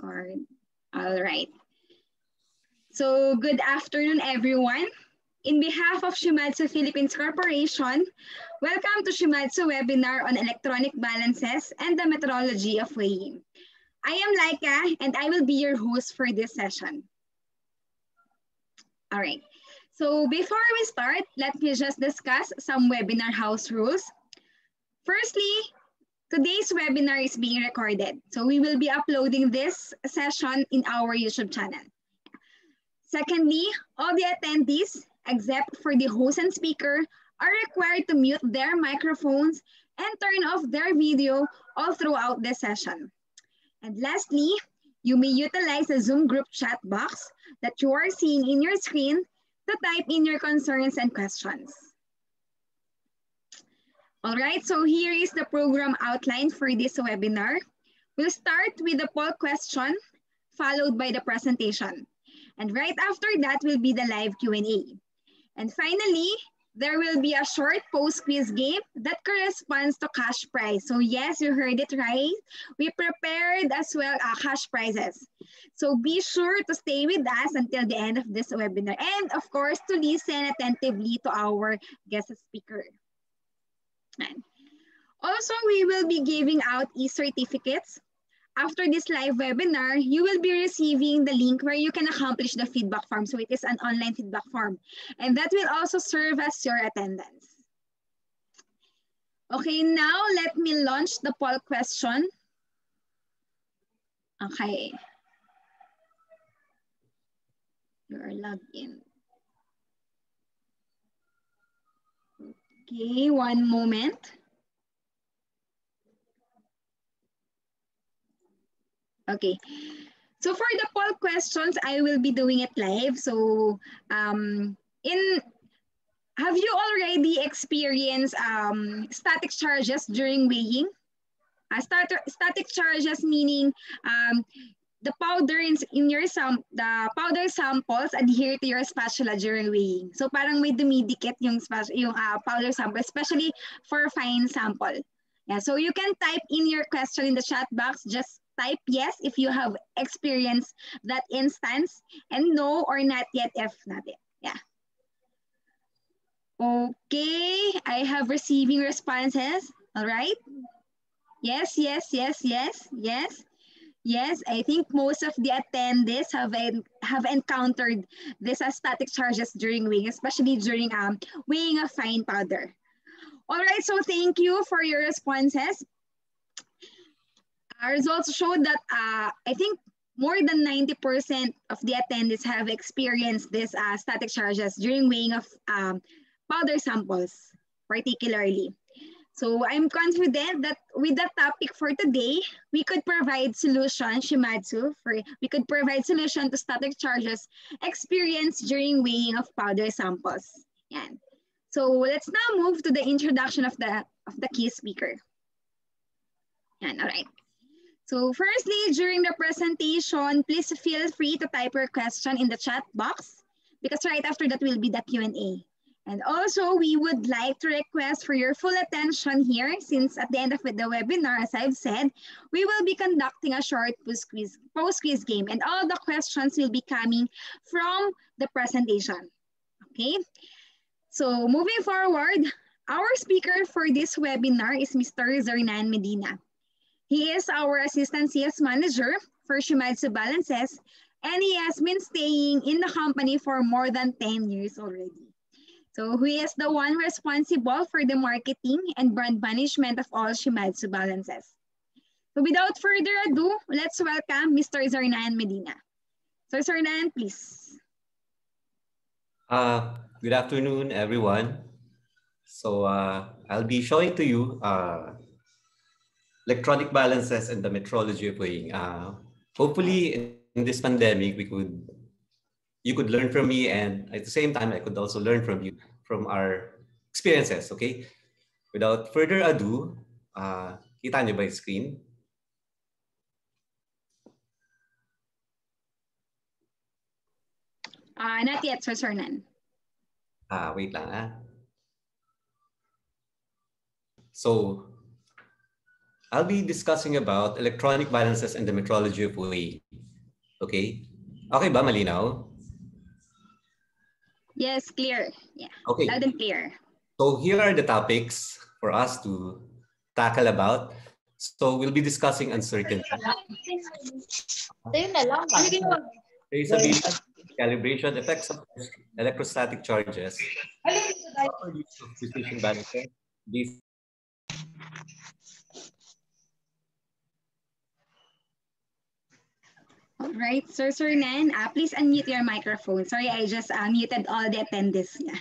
Record. All right. So good afternoon, everyone. In behalf of Shimadzu Philippines Corporation, welcome to Shimadzu webinar on electronic balances and the metrology of weighing. I am Laika and I will be your host for this session. All right. So before we start, let me just discuss some webinar house rules. Firstly, today's webinar is being recorded. So we will be uploading this session in our YouTube channel. Secondly, all the attendees, except for the host and speaker, are required to mute their microphones and turn off their video all throughout the session. And lastly, you may utilize the Zoom group chat box that you are seeing in your screen to type in your concerns and questions. All right, so here is the program outline for this webinar. We'll start with the poll question, followed by the presentation. And right after that will be the live Q&A. And finally, there will be a short post-quiz game that corresponds to cash prize. So yes, you heard it right. We prepared as well cash prizes. So be sure to stay with us until the end of this webinar. And of course, to listen attentively to our guest speaker. And also, we will be giving out e-certificates. After this live webinar, you will be receiving the link where you can accomplish the feedback form. So it is an online feedback form. And that will also serve as your attendance. Okay, now let me launch the poll question. Okay. You are logged in. Okay, one moment. Okay, so for the poll questions, I will be doing it live. So have you already experienced static charges during weighing? Static charges meaning the powder in your the powder samples adhere to your spatula during weighing. So parang may dumidikit yung powder sample, especially for fine sample. Yeah, so you can type in your question in the chat box. Just type yes if you have experienced that instance, and no or not yet if not yet. Yeah. Okay, I have receiving responses. All right. Yes, yes, yes, yes, yes. Yes, I think most of the attendees have encountered this as static charges during weighing, especially during weighing a fine powder. All right, so thank you for your responses. Our results showed that I think more than 90% of the attendees have experienced this static charges during weighing of powder samples, particularly. So I'm confident that with the topic for today, we could provide solution, Shimadzu, we could provide solution to static charges experienced during weighing of powder samples. Yan. So let's now move to the introduction of the key speaker. Yan, all right. So firstly, during the presentation, please feel free to type your question in the chat box because right after that will be the Q&A. And also, we would like to request for your full attention here since at the end of the webinar, as I've said, we will be conducting a short post-quiz game and all the questions will be coming from the presentation, okay? So moving forward, our speaker for this webinar is Mr. Zernan Medina. He is our Assistant CS Manager for Shimadzu Balances, and he has been staying in the company for more than 10 years already. So he is the one responsible for the marketing and brand management of all Shimadzu balances. So without further ado, let's welcome Mr. Zernan Medina. So Zernan, please. Good afternoon, everyone. So I'll be showing to you electronic balances and the metrology of weighing. Hopefully in this pandemic, you could learn from me, and at the same time, I could also learn from you, from our experiences, okay? Without further ado, kita niyo ba yung screen? Not yet, Sir Zernan. Wait lang. So, I'll be discussing about electronic balances and the metrology of weighing. Okay? Okay ba? Malinaw? Yes, clear. Yeah, Okay. loud and clear. So here are the topics for us to tackle about. So we'll be discussing uncertainty, traceability, calibration, effects of electrostatic charges, proper use of precision balances, these. All right, Sir Nan, please unmute your microphone. Sorry, I just muted all the attendees. Yeah.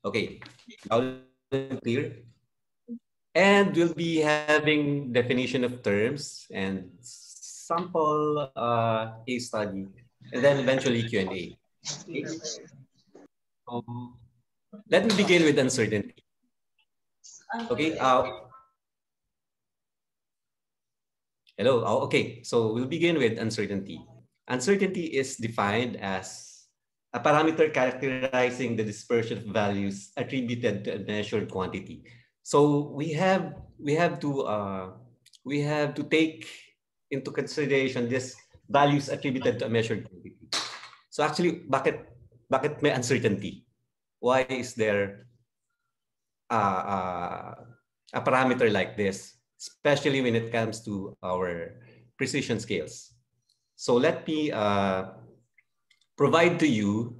Okay, loud and clear. And we'll be having definition of terms and sample case study, and then eventually Q&A. Okay? So let me begin with uncertainty. Okay. Hello. Oh, okay. So we'll begin with uncertainty. Uncertainty is defined as a parameter characterizing the dispersion of values attributed to a measured quantity. So we have to take into consideration this values attributed to a measured quantity. So actually, bakit may uncertainty? Why is there a parameter like this, especially when it comes to our precision scales? So let me provide to you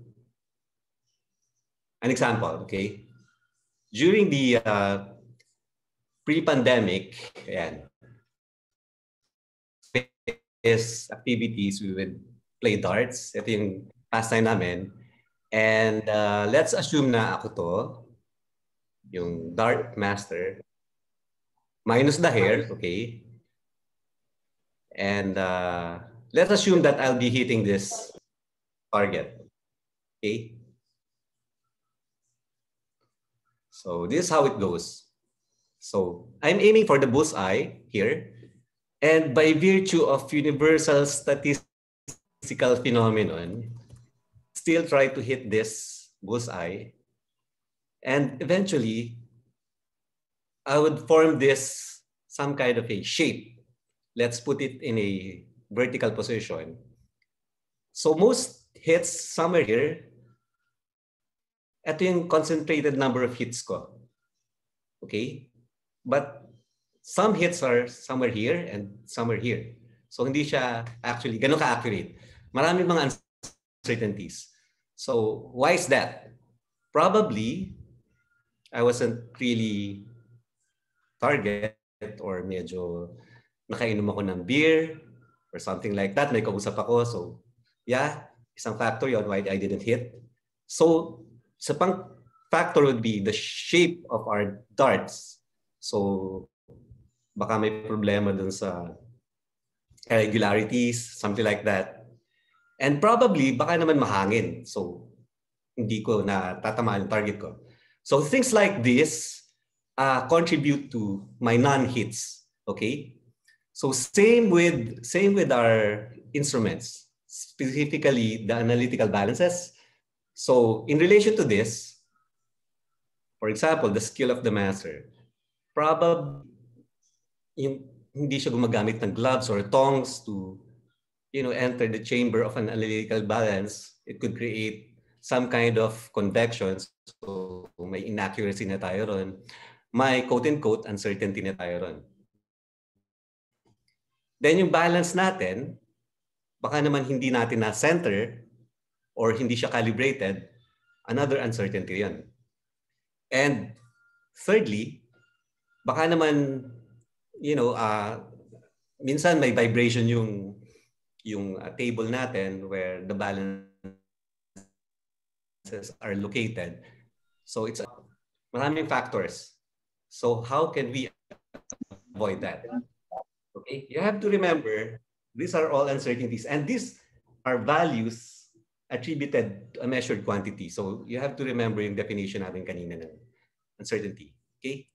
an example, okay? During the pre-pandemic, ayan, is activities, we would play darts. Ito yung pastime namin. And let's assume na ako to, yung dart master, minus the hair, okay? And let's assume that I'll be hitting this target, okay? So this is how it goes. So I'm aiming for the bullseye here. And by virtue of universal statistical phenomenon, still try to hit this bullseye. And eventually, I would form this some kind of a shape. Let's put it in a vertical position. So most hits somewhere here. Ito yung concentrated number of hits ko. Okay? But some hits are somewhere here and somewhere here. So hindi siya actually ganun ka-accurate. Maraming mga uncertainties. So why is that? Probably I wasn't really target or medyo nakainom ako ng beer or something like that. May kausap ako. So yeah, isang factor yon why I didn't hit. So isa pang factor would be the shape of our darts. So baka may problema dun sa irregularities, something like that. And probably baka naman mahangin. So hindi ko na tatamaan yung target ko. So things like this contribute to my non-hits. Okay? So same with our instruments, specifically the analytical balances. So in relation to this, for example, the skill of the master, probably hindi siya gumagamit ng gloves or tongs to enter the chamber of an analytical balance. It could create some kind of convection. So may inaccuracy na tayo ron. May quote-unquote uncertainty na tayo ron. Then yung balance natin, baka naman hindi natin na-center or hindi siya calibrated, another uncertainty yun. And thirdly, baka naman, minsan may vibration yung table natin where the balances are located. So it's maraming factors. So how can we avoid that? Okay, you have to remember these are all uncertainties and these are values attributed to a measured quantity. So you have to remember yung definition natin kanina ng uncertainty. Okay?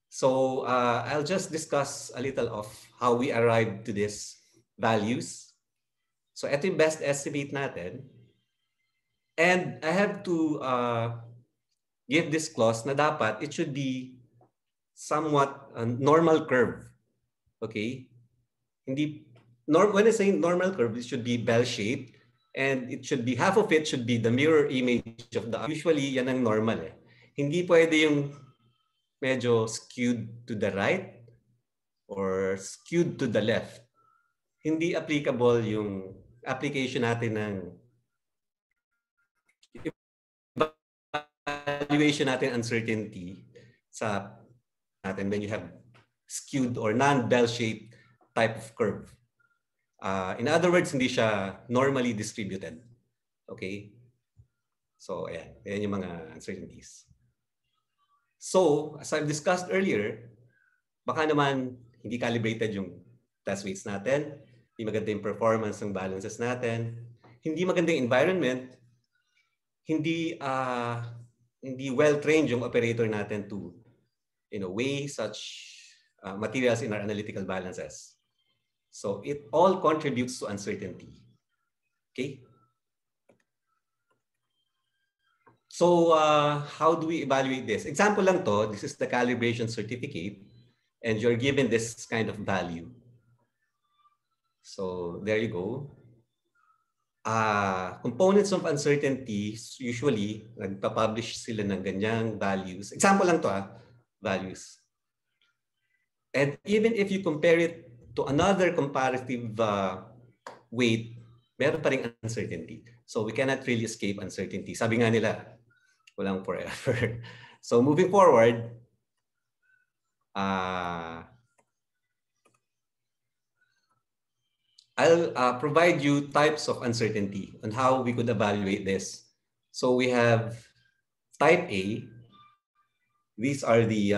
So I'll just discuss a little of how we arrived to these values. So ito yung best estimate natin. And I have to give this clause na dapat it should be somewhat a normal curve. Okay? When I say normal curve, it should be bell-shaped, and it should be, half of it should be the mirror image of the, usually yan ang normal eh. Hindi pwede yung medyo skewed to the right or skewed to the left. Hindi applicable yung application natin ng evaluation natin uncertainty sa natin when you have skewed or non-bell-shaped type of curve. In other words, hindi siya normally distributed. Okay? So, ayan yung mga uncertainties. So, as I've discussed earlier, baka naman hindi calibrated yung test weights natin, hindi maganda yung performance ng balances natin, hindi maganda yung environment, hindi well-trained yung operator natin to weigh such materials in our analytical balances. So it all contributes to uncertainty. Okay? So how do we evaluate this? Example lang to, this is the calibration certificate, and you're given this kind of value. So there you go. Components of uncertainty, usually, nagpa-publish sila ng ganyang values. Example lang to, values. And even if you compare it to another comparative weight, meron pa ring uncertainty. So we cannot really escape uncertainty. Sabi nga nila, walang forever. So moving forward, I'll provide you types of uncertainty on how we could evaluate this. So we have type A. These are the,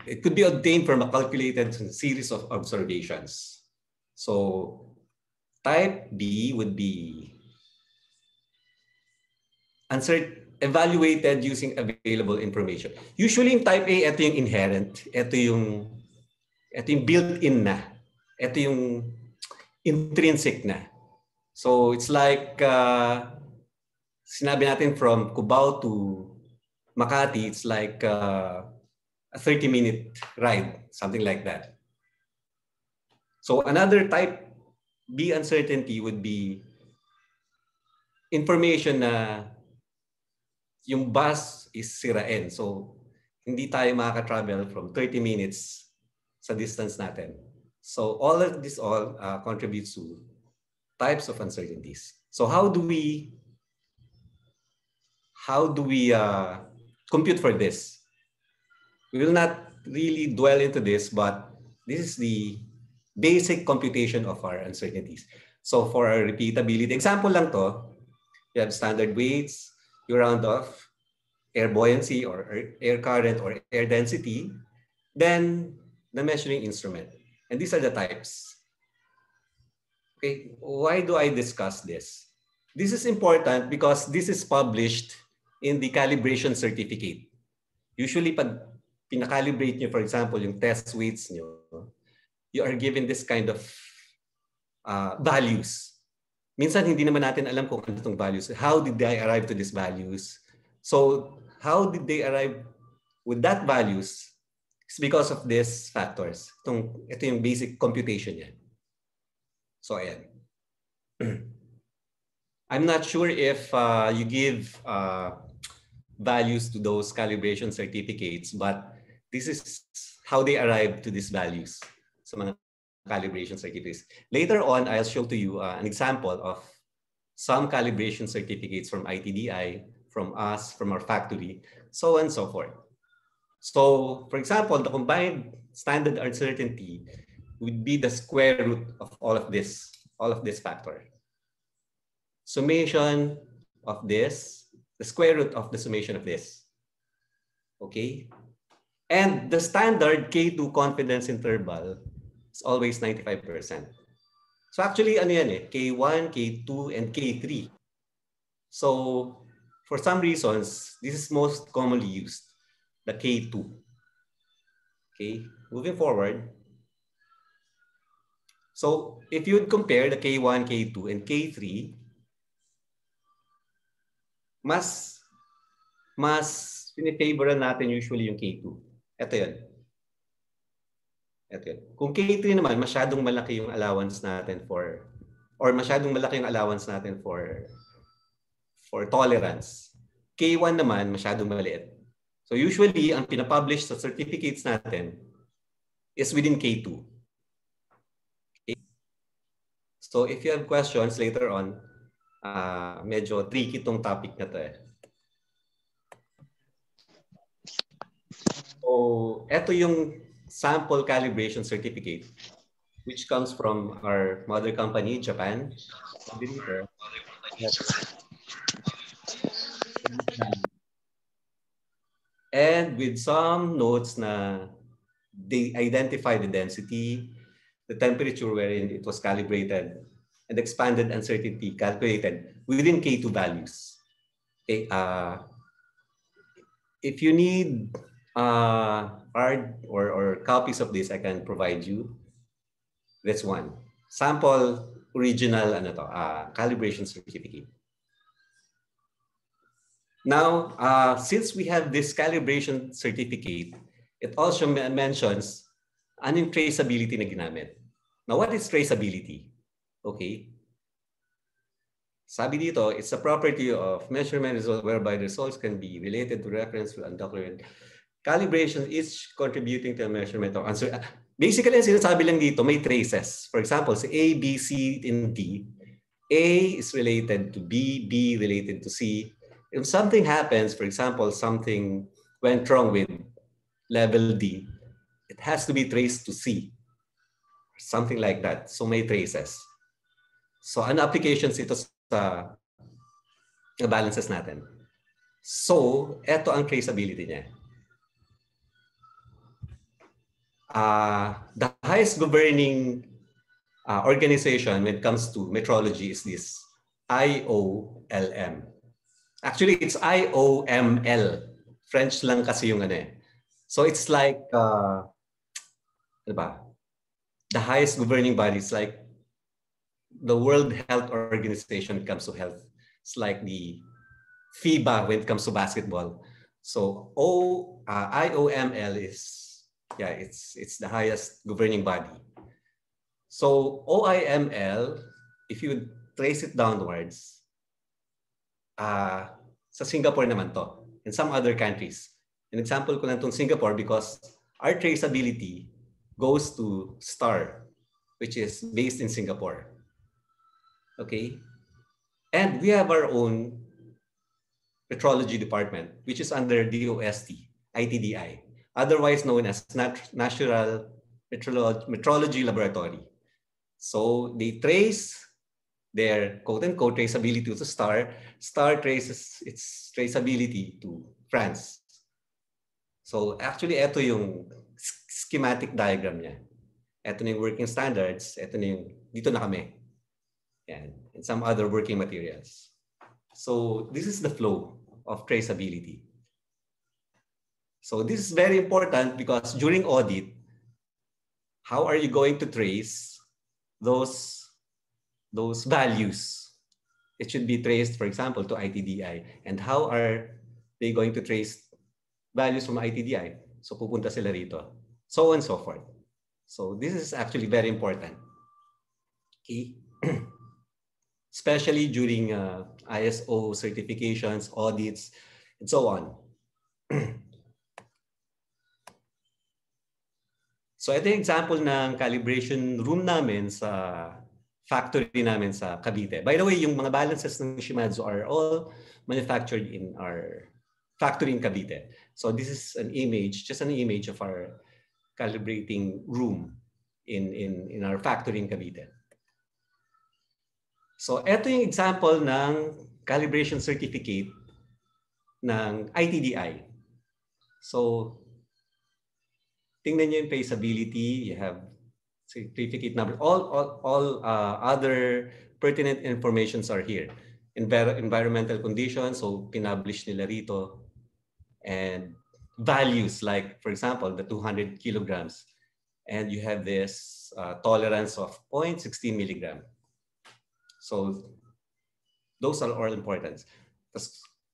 it could be obtained from a calculated series of observations. So type B would be evaluated using available information. Usually in type A, ito yung inherent, ito yung built-in na. Ito yung intrinsic na. So it's like, sinabi natin from Cubao to Makati, it's like a 30-minute ride, something like that. So another type B uncertainty would be information na yung bus is sirain. So hindi tayo makaka-travel from 30 minutes sa distance natin. So all of this contributes to types of uncertainties. So how do we compute for this? We will not really dwell into this, but this is the basic computation of our uncertainties. So for our repeatability, example lang to, you have standard weights, you round off air buoyancy or air current or air density, then the measuring instrument. And these are the types. Okay, why do I discuss this? This is important because this is published in the calibration certificate. Usually, pag pinakalibrate nyo, for example, yung test weights nyo, you are given this kind of values. Minsan, hindi naman natin alam kung ano itong values. How did they arrive to these values? So, how did they arrive with that values? It's because of these factors. Ito yung basic computation yan. So, ayan. I'm not sure if you give values to those calibration certificates, but this is how they arrive to these values. So, mga calibration certificates. Later on, I'll show to you an example of some calibration certificates from ITDI, from us, from our factory, so on and so forth. So, for example, the combined standard uncertainty would be the square root of all of this factor. Summation of this, the square root of the summation of this. Okay? And the standard K2 confidence interval is always 95%. So actually, ano yan eh, K1, K2, and K3. So, for some reasons, this is most commonly used. The K2. Okay, moving forward. So if you would compare the K1, K2, and K3, mas pinifavoran natin usually yung K2. Ito yun. Ito yun. Kung K3 naman, masyadong malaki yung allowance natin for tolerance. K1 naman, masyadong maliit. So usually, ang pinapublish sa certificates natin is within K2. Okay? So if you have questions later on, medyo tricky tong topic na to eh. So ito yung sample calibration certificate which comes from our mother company, Japan. And with some notes na they identify the density, the temperature wherein it was calibrated, and expanded uncertainty calculated within K2 values. Okay, if you need hard or copies of this, I can provide you. That's one. Sample original calibration certificate. Now, since we have this calibration certificate, it also mentions anong traceability na ginamit. Now, what is traceability? Okay. Sabi dito, it's a property of measurement result whereby the results can be related to reference to undocumented. Calibration is contributing to a measurement of answer. Basically, ang sinasabi lang dito, may traces. For example, sa A, B, C, and D, A is related to B, B related to C. If something happens, for example, something went wrong with level D, it has to be traced to C. Something like that. So may traces. So ano applications ito sa balances natin? So, ito ang traceability niya. The highest governing organization when it comes to metrology is this IOLM. Actually, it's IOML. French lang kasi yung ano eh. So it's like, ano ba? The highest governing body is like the World Health Organization when it comes to health. It's like the FIBA when it comes to basketball. So IOML is, yeah, it's the highest governing body. So OIML, if you trace it downwards, sa Singapore naman to, and some other countries. An example ko lang itong Singapore because our traceability goes to STAR, which is based in Singapore. Okay? And we have our own metrology department, which is under DOST, ITDI, otherwise known as National Metrology Laboratory. So they trace their quote-unquote traceability to STAR. STAR traces its traceability to France. So actually, ito yung schematic diagram niya. Ito na yung working standards. Ito na yung, dito na kami. Yan. And some other working materials. So this is the flow of traceability. So this is very important because during audit, how are you going to trace those values? It should be traced, for example, to ITDI. And how are they going to trace values from ITDI? So pupunta sila rito. So on and so forth. So this is actually very important. Okay. Especially during ISO certifications, audits, and so on. So ito yung example ng calibration room namin sa factory namin sa Cavite. By the way, yung mga balances ng Shimadzu are all manufactured in our factory in Cavite. So this is an image, just an image of our calibrating room in our factory in Cavite. So ito yung example ng calibration certificate ng ITDI. So tingnan nyo yung traceability, you have certificate number, all other pertinent informations are here. Environmental conditions, so pinublish nila rito. And values like, for example, the 200 kilograms. And you have this tolerance of 0.16 milligram. So those are all important.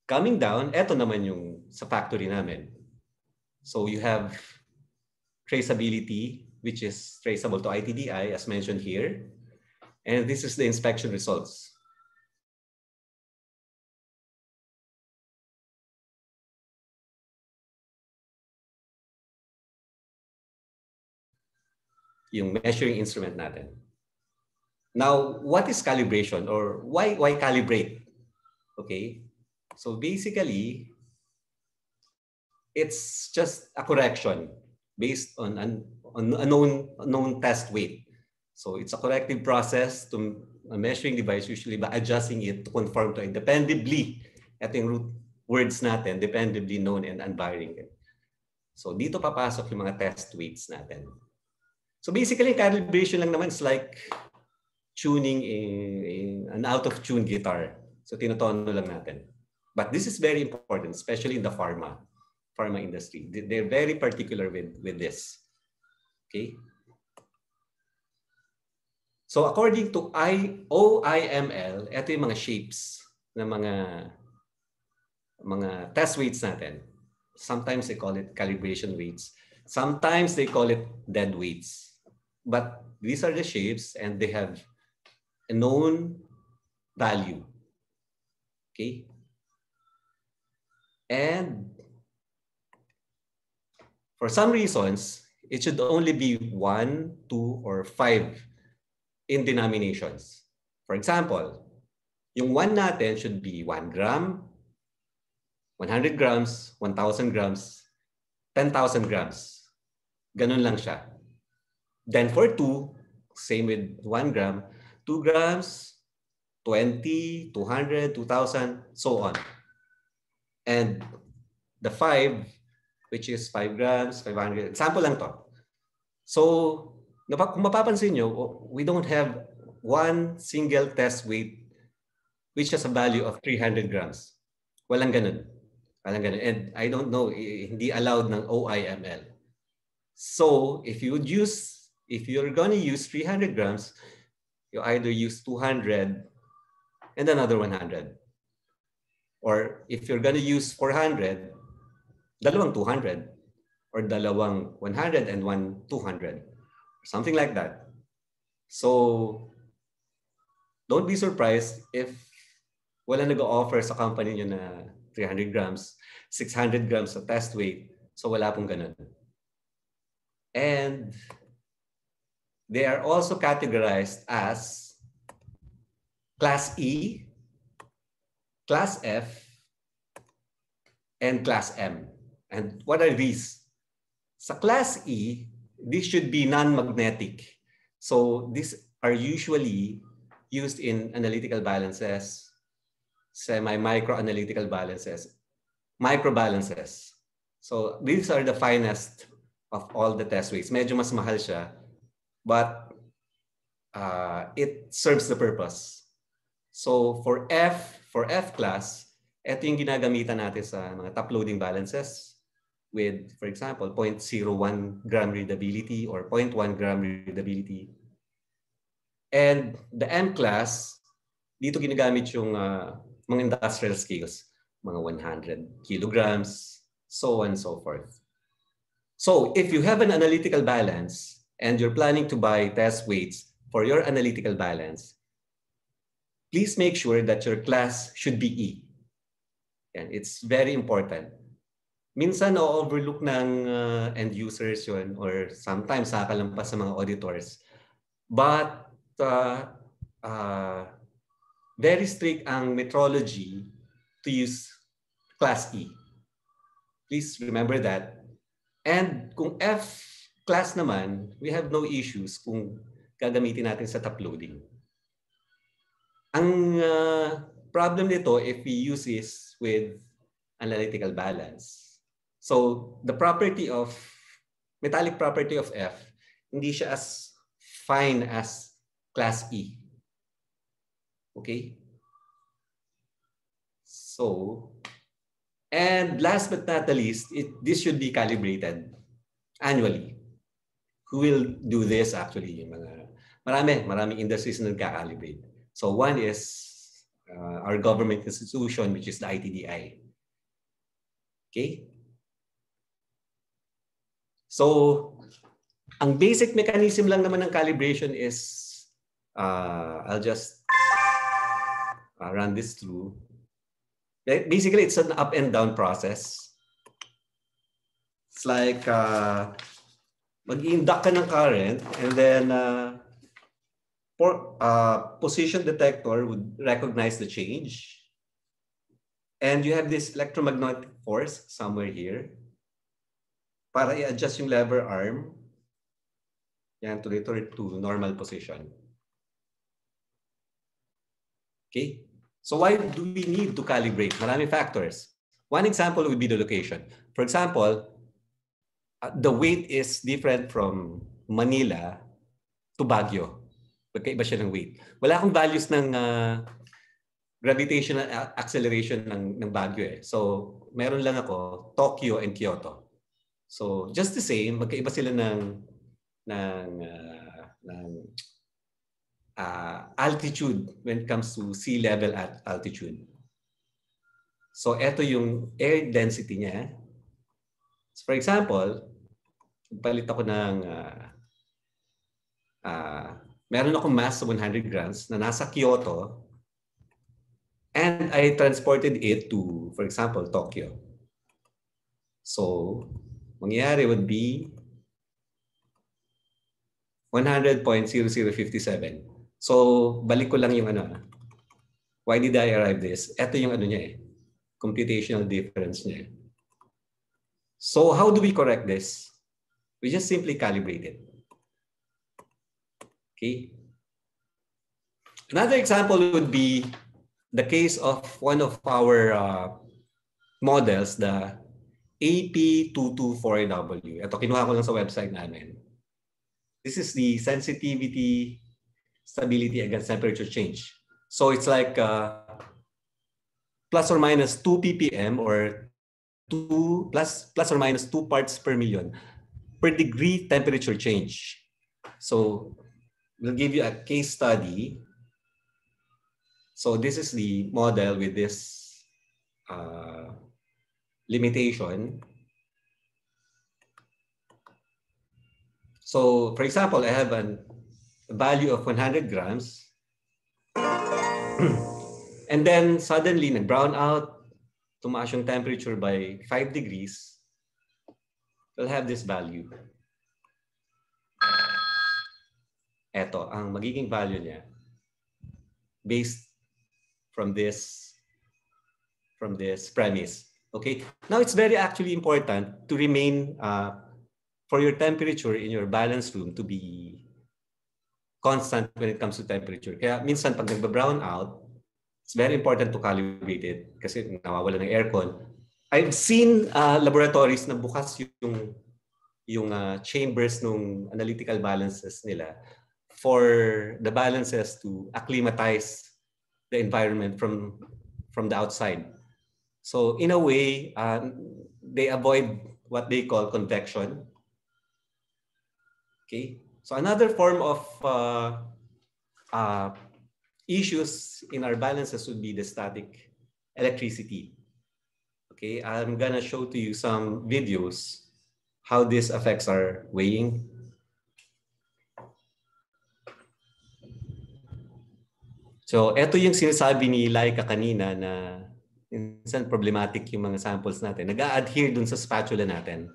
Coming down, eto naman yung sa factory namin. So you have traceability, which is traceable to ITDI, as mentioned here. And this is the inspection results. Yung measuring instrument natin. Now, what is calibration, or why calibrate? Okay, so basically, it's just a correction based on a known test weight. So it's a corrective process to a measuring device, usually by adjusting it to conform to it dependably. Ito yung root words natin, dependably known and unvarying. So dito papasok yung mga test weights natin. So basically, calibration lang naman is like tuning an out-of-tune guitar. So tinotono lang natin. But this is very important, especially in the pharma industry. They're very particular with this. Okay? So according to OIML, ito yung mga shapes ng mga test weights natin. Sometimes they call it calibration weights. Sometimes they call it dead weights. But these are the shapes and they have a known value. Okay? And for some reasons, it should only be 1, 2, or 5 in denominations. For example, yung 1 natin should be 1 gram, 100 grams, 1,000 grams, 10,000 grams. Ganun lang siya. Then for 2, same with 1 gram, 2 grams, 20, 200, 2,000, so on. And the 5, which is 5 grams, 500, example lang to. So, kung mapapansin nyo, we don't have one single test weight which has a value of 300 grams. Walang ganun. Walang ganun. And I don't know, hindi allowed ng OIML. So, if you're going to use 300 grams, you either use 200 and another 100. Or if you're going to use 400, dalawang 200. Or dalawang 100 and one 200. Something like that. So, don't be surprised if wala nag-offer sa company nyo na 300 grams, 600 grams sa test weight. So, wala pong ganun. And they are also categorized as Class E, Class F, and Class M. And what are these? Sa Class E, this should be non-magnetic. So these are usually used in analytical balances, semi-micro-analytical balances, microbalances. So these are the finest of all the test weights. Medyo mas mahal siya, but it serves the purpose. So for F class, ito yung ginagamitan natin sa mga top-loading balances with, for example, 0.01 gram readability or 0.1 gram readability. And the M class, dito ginagamit yung mga industrial scales, mga 100 kilograms, so on and so forth. So if you have an analytical balance and you're planning to buy test weights for your analytical balance, please make sure that your class should be E. And it's very important. Minsan na-overlook ng end users yun, or sometimes nakalampas sa mga auditors. But very strict ang metrology to use Class E. Please remember that. And kung F class naman, we have no issues kung gagamitin natin sa top loading. Ang problem nito if we use this with analytical balance. So the metallic property of F, hindi siya as fine as Class E. Okay? So, and last but not the least, this should be calibrated annually. Who will do this actually? Maraming industries na nagka-calibrate. So one is our government institution, which is the ITDI. Okay? So, ang basic mechanism lang naman ng calibration is, I'll just run this through. Basically, it's an up and down process. It's like mag-induct ka ng current, and then position detector would recognize the change. And you have this electromagnetic force somewhere here para i-adjust yung lever arm yan, to return to normal position. Okay? So why do we need to calibrate? Maraming factors. One example would be the location. For example, the weight is different from Manila to Baguio. Magkaiba siya ng weight. Wala akong values ng gravitational acceleration ng Baguio eh. So, meron lang ako Tokyo and Kyoto. So, just the same, magkaiba sila ng altitude when it comes to sea level at altitude. So, ito yung air density niya. So, for example, palit ako ng meron akong mass of 100 grams na nasa Kyoto and I transported it to, for example, Tokyo. So, mangyayari would be 100.0057. So, balik ko lang yung why did I arrive this? Ito yung niya eh. Computational difference niya. So, how do we correct this? We just simply calibrate it. Okay. Another example would be the case of one of our models, the AP224W. Ito, kinuha ko lang sa website namin. This is the sensitivity stability against temperature change. So it's like plus or minus 2 ppm or plus or minus 2 parts per million per degree temperature change. So we'll give you a case study. So this is the model with this limitation. So for example, I have a value of 100 grams. And then suddenly nag-brown out, tumaas yung temperature by 5 degrees. We'll have this value. Ito, ang magiging value niya based from this premise. Okay? Now, it's very actually important to remain, for your temperature in your balance room to be constant when it comes to temperature. Kaya minsan pag nagba-brown out, it's very important to calibrate it kasi nawawala ng aircon. I've seen laboratories na bukas yung chambers nung analytical balances nila for the balances to acclimatize the environment from the outside. So in a way, they avoid what they call convection. Okay. So another form of issues in our balances would be the static electricity. Okay, I'm gonna show to you some videos how this affects our weighing. So, ito yung sinasabi ni Laika kanina na minsan problematic yung mga samples natin. Nag-a-adhere dun sa spatula natin.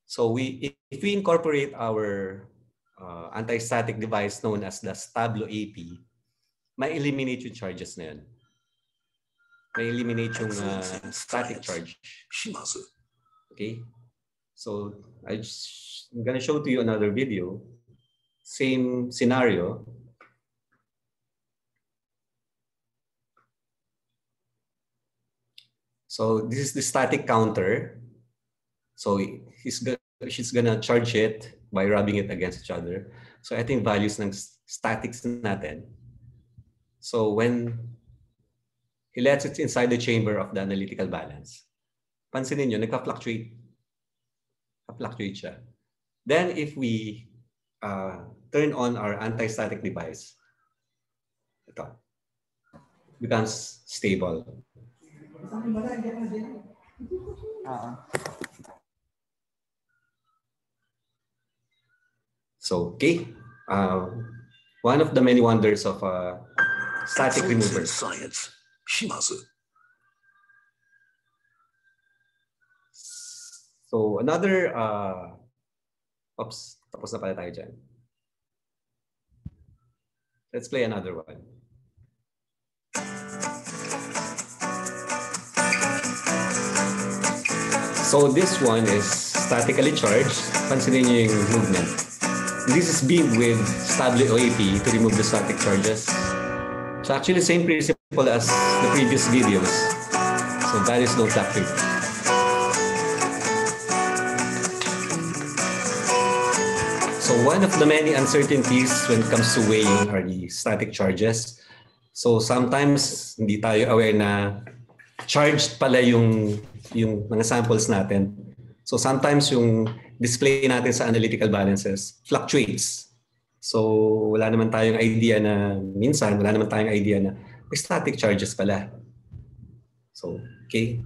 So, if we incorporate our anti-static device known as the Stablo AP, may eliminate yung charges na yun. May eliminate yung static charge. Okay? So, I'm gonna show to you another video. Same scenario. So, this is the static counter. So, she's gonna charge it by rubbing it against each other. So, I think values ng statics natin. So, when he lets it inside the chamber of the analytical balance, pansinin nyo, nagka-fluctuate. Fluctuate siya. Then, if we turn on our anti-static device, ito. becomes stable. So, okay. One of the many wonders of static remover. Science. Shimazu. So, another, oops, tapos na pala tayo dyan. Let's play another one. So, this one is statically charged. Pansinin nyo yung movement. This is beamed with stable OAP to remove the static charges. So actually, same principle as the previous videos. So that is no fluctuate. So one of the many uncertainties when it comes to weighing are the static charges. So sometimes hindi tayo aware na charged pala yung mga samples natin. So sometimes yung display natin sa analytical balances fluctuates. So wala naman tayong idea na minsan, wala naman tayong idea na may static charges pala. So, okay.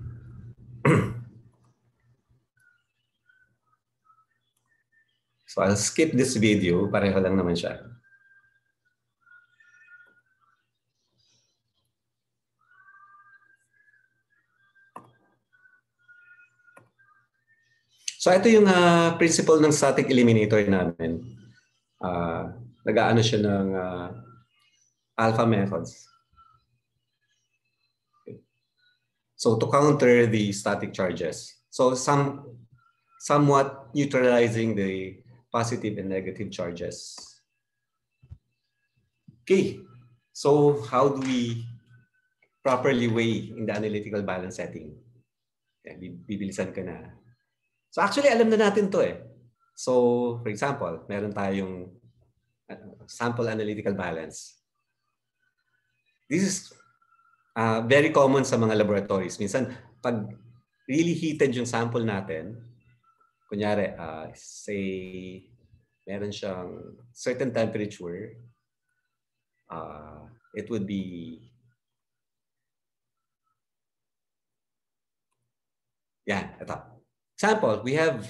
So I'll skip this video, pareho lang naman siya. So ito yung principle ng static eliminator namin. Nag-aano siya ng alpha methods. Okay. So to counter the static charges. So somewhat neutralizing the positive and negative charges. Okay. So how do we properly weigh in the analytical balance setting? Bibilisan ka na. So actually, alam na natin to eh. So, for example, meron tayong sample analytical balance. This is very common sa mga laboratories. Minsan, pag really heated yung sample natin, kunyari, say, meron siyang certain temperature, it would be, yan, ito. Example, we have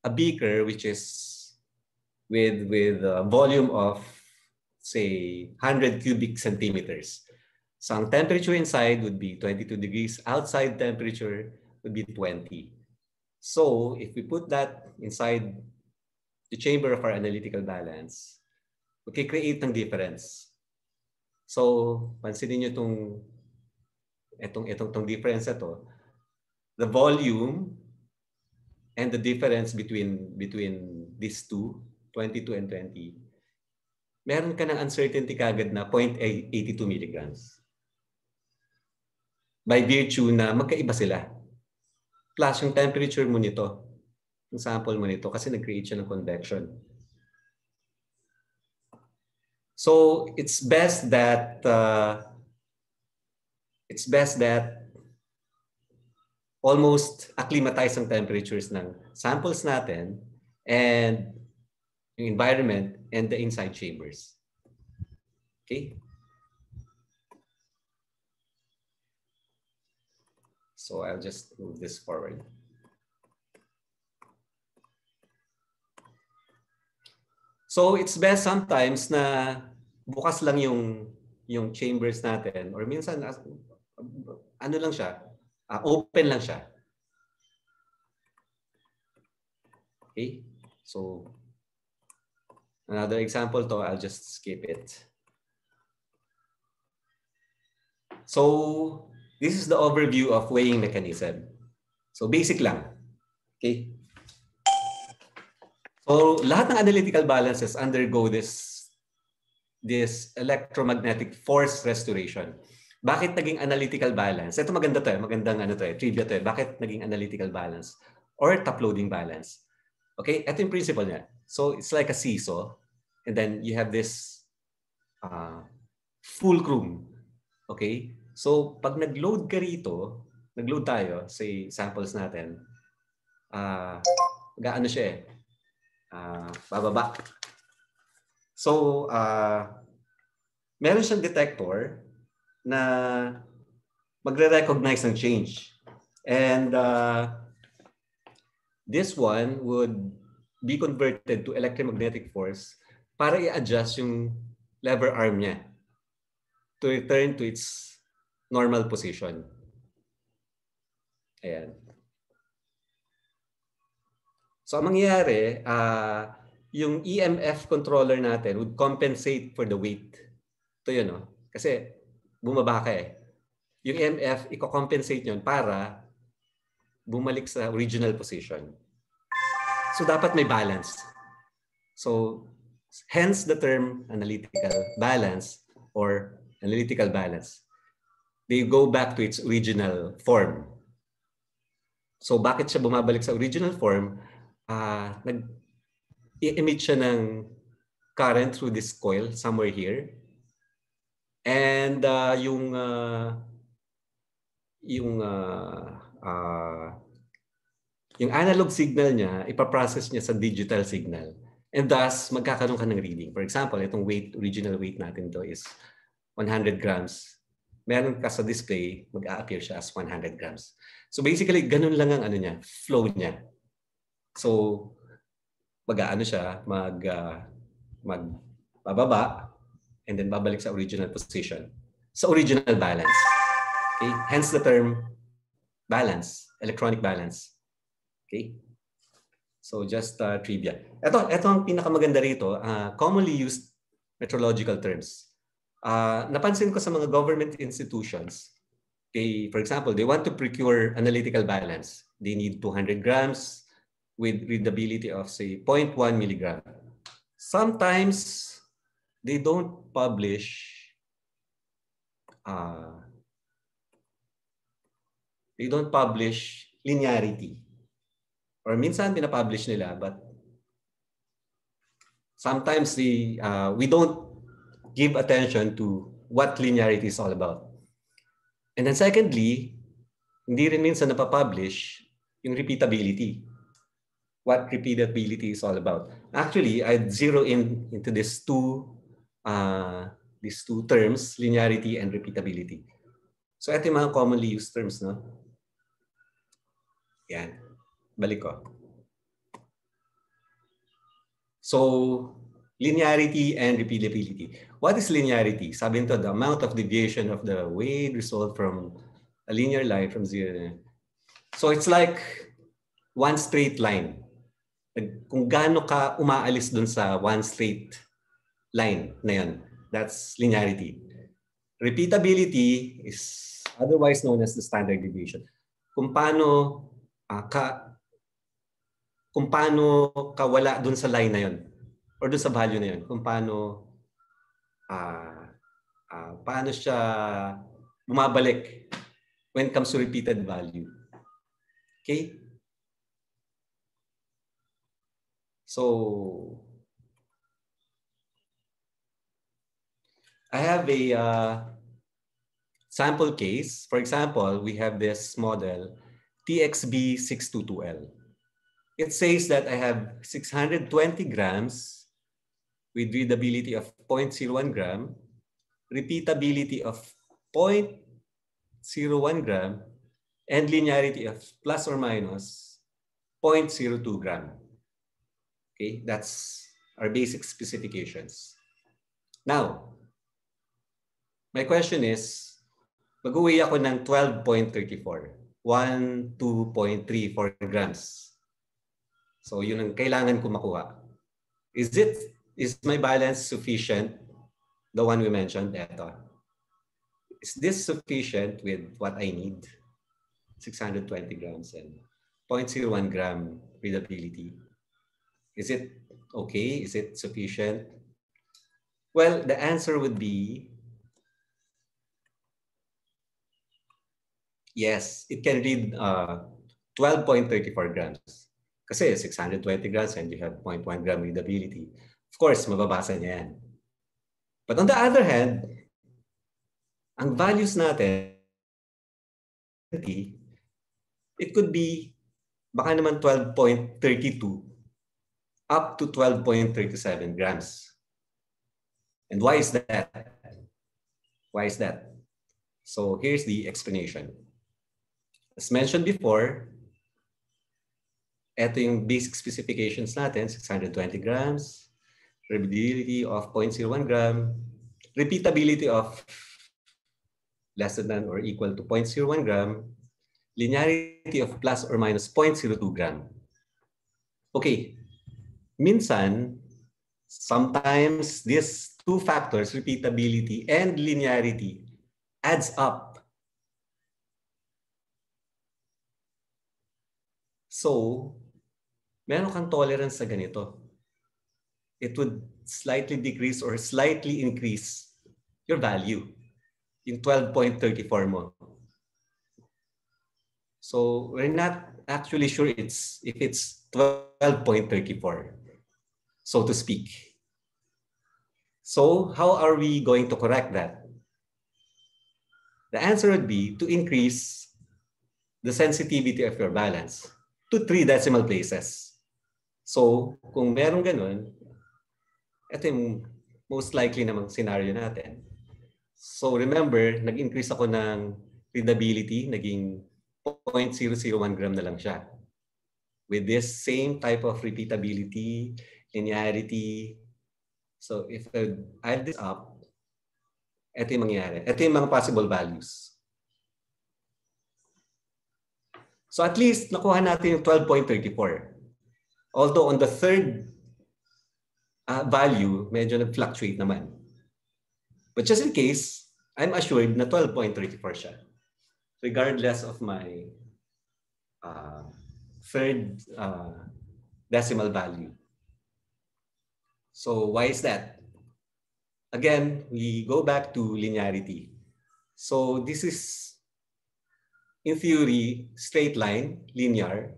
a beaker which is with a volume of, say, 100 cubic centimeters. So ang temperature inside would be 22 degrees. Outside temperature would be 20. So if we put that inside the chamber of our analytical balance, we can create ng difference. So pansinin nyo itong difference ito. The volume and the difference between these two, 22 and 20, meron ka ng uncertainty kagad na 0.82 milligrams. By virtue na magkaiba sila. Plus yung temperature mo nito, yung sample mo nito, kasi nag-create siya ng convection. So it's best that almost acclimatize ang temperatures ng samples natin and yung environment and the inside chambers. Okay? So I'll just move this forward. So it's best sometimes na bukas lang yung chambers natin or minsan ano lang siya, open lang siya. Okay? So another example to, I'll just skip it. So this is the overview of weighing mechanism. So basic lang. Okay? So lahat ng analytical balances undergo this electromagnetic force restoration. Bakit naging analytical balance? Ito maganda to eh. Magandang trivia to eh. Bakit naging analytical balance or top loading balance? Okay? Ito yung principle niya. So it's like a seesaw. And then you have this fulcrum. Okay? So pag nag-load ka rito, nag-load tayo, say samples natin, gaano siya eh. Bababa. So, meron siyang detector na magre-recognize ng change. And this one would be converted to electromagnetic force para i-adjust yung lever arm niya to return to its normal position. Ayan. So, ang mangyayari, yung EMF controller natin would compensate for the weight. Ito yun, no? Kasi bumaba ka eh. Yung EMF, i-compensate yun para bumalik sa original position. So, dapat may balance. So, hence the term analytical balance or analytical balance. They go back to its original form. So, bakit siya bumabalik sa original form? Nag-emit siya ng current through this coil somewhere here. And yung analog signal niya, ipaprocess niya sa digital signal. And thus, magkakaroon ka ng reading. For example, itong weight, original weight natin to is 100 grams. Meron ka sa display, mag-a-appear siya as 100 grams. So basically, ganun lang ang ano niya, flow niya. So, mag-aano siya, magbababa, and then babalik sa original position. Sa original balance. Okay? Hence the term balance, electronic balance. Okay? So just trivia. Ito ang pinakamaganda rito, commonly used metrological terms. Napansin ko sa mga government institutions, for example, they want to procure analytical balance. They need 200 grams with readability of, say, 0.1 milligram. Sometimes, they don't publish linearity. Or minsan pinapublish nila, but sometimes we don't give attention to what linearity is all about. And then secondly, hindi rin minsan napapublish yung repeatability. What repeatability is all about. Actually, I'd zero into these two terms, linearity and repeatability. So ito yung mga commonly used terms, no? Yan. Balik ko. So, linearity and repeatability. What is linearity? Sabi nito, the amount of deviation of the weight result from a linear line from zero. So it's like one straight line. Kung gaano ka umaalis dun sa one straight line na yun, that's linearity. Repeatability is otherwise known as the standard deviation. Kung paano ka wala dun sa line na yun or dun sa value na yun, kung paano siya bumabalik when it comes to repeated value. Okay? So, I have a sample case. For example, we have this model, TXB622L. It says that I have 620 grams with readability of 0.01 gram, repeatability of 0.01 gram, and linearity of plus or minus 0.02 gram. Okay, that's our basic specifications. Now, my question is, mag-uwi ako ng 12.34, 12.34 grams. So yun ang kailangan ko makuha. Is my balance sufficient? The one we mentioned, eto. Is this sufficient with what I need? 620 grams and 0.01 gram readability. Is it okay? Is it sufficient? Well, the answer would be yes, it can read 12.34 grams. Kasi 620 grams and you have 0.1 gram readability. Of course, mababasa niya yan. But on the other hand, ang values natin, it could be baka naman 12.32 up to 12.37 grams. And why is that? Why is that? So here's the explanation. As mentioned before, ito yung basic specifications natin, 620 grams, repeatability of 0.01 gram, repeatability of less than or equal to 0.01 gram, linearity of plus or minus 0.02 gram. Okay, minsan, sometimes these two factors, repeatability and linearity, adds up. So, meron kang tolerance sa ganito. It would slightly decrease or slightly increase your value, yung 12.34 mo. So, we're not actually sure if it's 12.34, so to speak. So, how are we going to correct that? The answer would be to increase the sensitivity of your balance to 3 decimal places. So, kung meron ganun, ito yung most likely namang scenario natin. So, remember, nag-increase ako ng readability, naging 0.001 gram na lang siya. With this same type of repeatability, linearity. So, if I add this up, ito yung mangyayari. Ito yung mga possible values. So at least nakuha natin yung 12.34. Although on the third value, medyo nag-fluctuate naman. But just in case, I'm assured na 12.34 siya. Regardless of my third decimal value. So why is that? Again, we go back to linearity. So this is, in theory, straight line, linear,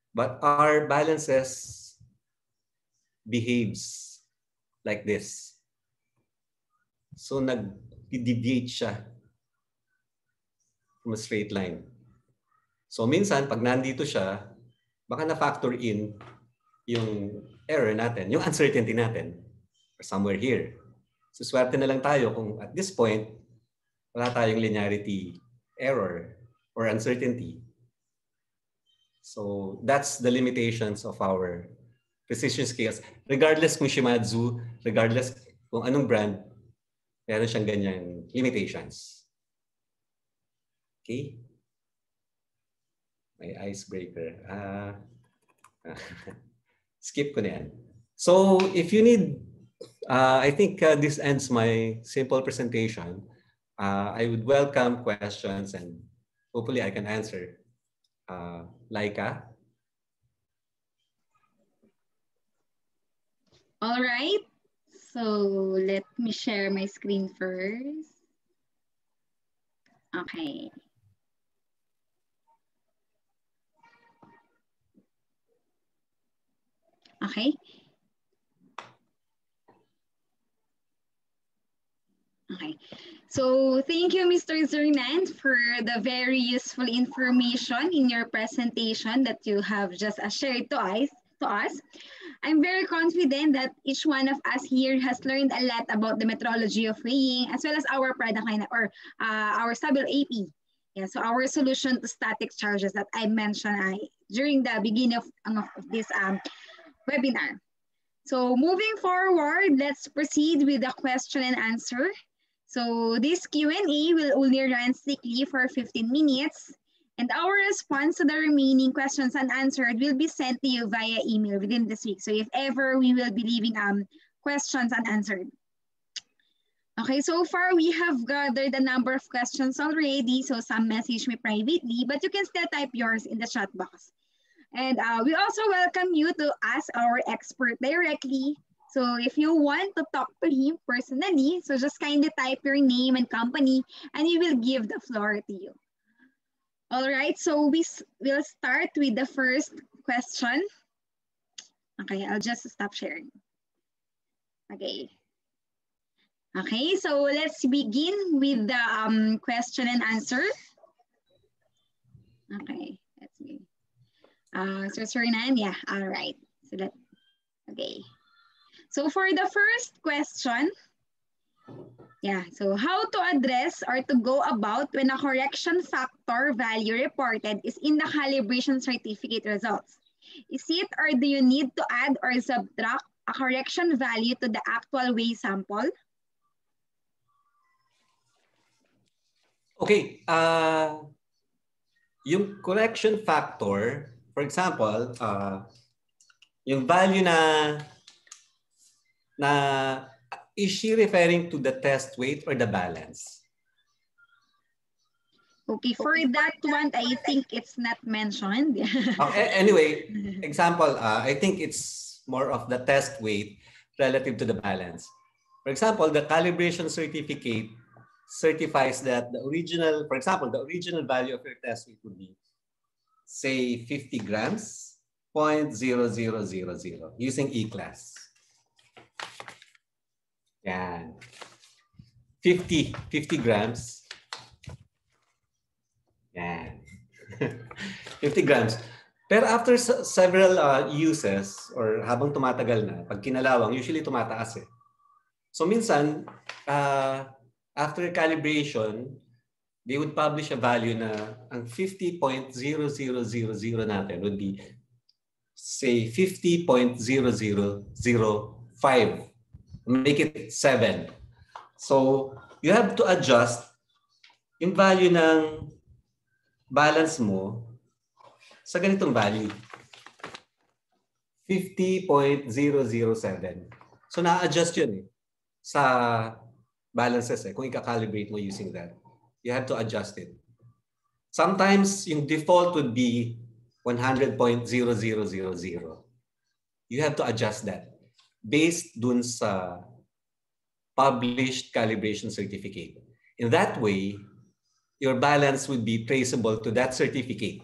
but our balances behaves like this. So nag-deviate siya from a straight line. So minsan, pag nandito siya, baka na-factor in yung error natin, yung uncertainty natin, or somewhere here. So swerte na lang tayo kung at this point, wala tayong linearity error or uncertainty. So that's the limitations of our precision scales. Regardless kung Shimadzu, regardless kung anong brand, meron siyang ganyang limitations. Okay? May icebreaker. Skip ko na yan. So if you need, I think this ends my simple presentation. I would welcome questions and hopefully I can answer. Laika? All right. So let me share my screen first. Okay. Okay. Okay. So thank you, Mr. Zernan, for the very useful information in your presentation that you have just shared to us. I'm very confident that each one of us here has learned a lot about the metrology of weighing, as well as our product line or our stable AP. Yeah, so our solution to static charges that I mentioned during the beginning of this webinar. So moving forward, let's proceed with the question and answer. So this Q&A will only run strictly for 15 minutes. And our response to the remaining questions unanswered will be sent to you via email within this week. So if ever we will be leaving questions unanswered. Okay, so far we have gathered a number of questions already. So some message me privately, but you can still type yours in the chat box. And we also welcome you to ask our expert directly. So if you want to talk to him personally, so just kindly type your name and company and he will give the floor to you. All right, so we will start with the first question. Okay, I'll just stop sharing. Okay. Okay, so let's begin with the question and answer. Okay, let's see. So Suriname, yeah, all right. So that, okay. So for the first question, Yeah, so how to address or to go about when a correction factor value reported is in the calibration certificate results. Is it or do you need to add or subtract a correction value to the actual weigh sample? Okay, yung correction factor, for example, yung value na is she referring to the test weight or the balance? Okay, for that one, I think it's not mentioned. Okay, anyway, example, I think it's more of the test weight relative to the balance. For example, the calibration certificate certifies that the original, for example, the original value of your test weight would be, say, 50 grams, 0.0000 using E-class. Yan. 50 grams. Yan. 50 grams. Pero after several uses or habang tumatagal na, pag kinalawang, usually tumataas eh. So minsan, after calibration, they would publish a value na ang 50.0000 natin would be, say, 50.0005. Make it 7. So you have to adjust yung value ng balance mo sa ganitong value. 50.007. So na-adjust yun eh sa balances eh kung i-calibrate mo using that. You have to adjust it. Sometimes yung default would be 100.0000. You have to adjust that based dun sa published calibration certificate. In that way, your balance would be traceable to that certificate.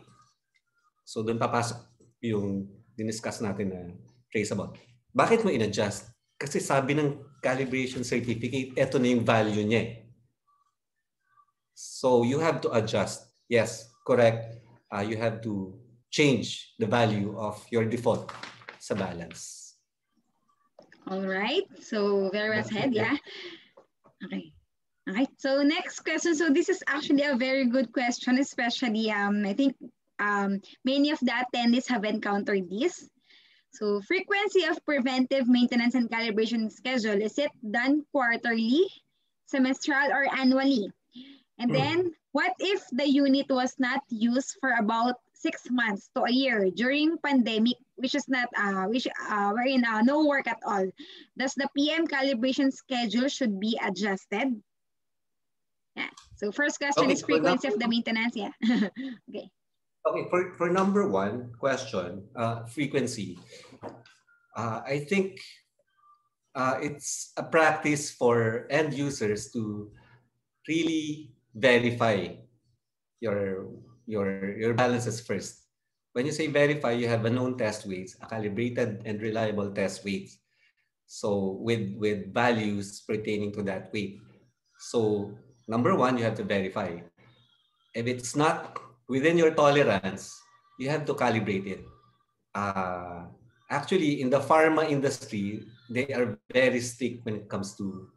So dun papasok yung diniscuss natin na traceable. Bakit mo in-adjust? Kasi sabi ng calibration certificate, eto na yung value niya. So you have to adjust. Yes, correct. You have to change the value of your default sa balance. All right. So very well said. Yeah. Okay. All right. So next question. So this is actually a very good question, especially I think many of the attendees have encountered this. So frequency of preventive maintenance and calibration schedule, is it done quarterly, semestral, or annually? And then what if the unit was not used for about 6 months to a year during pandemic, which is not wherein no work at all? Does the PM calibration schedule should be adjusted? Yeah. So first question is frequency of the maintenance. Yeah. Okay. Okay. For number one question, frequency. I think it's a practice for end users to really verify your balances first. When you say verify, you have a known test weights, a calibrated and reliable test weights. So with values pertaining to that weight. So number one, you have to verify. If it's not within your tolerance, you have to calibrate it. Actually, in the pharma industry, they are very strict when it comes to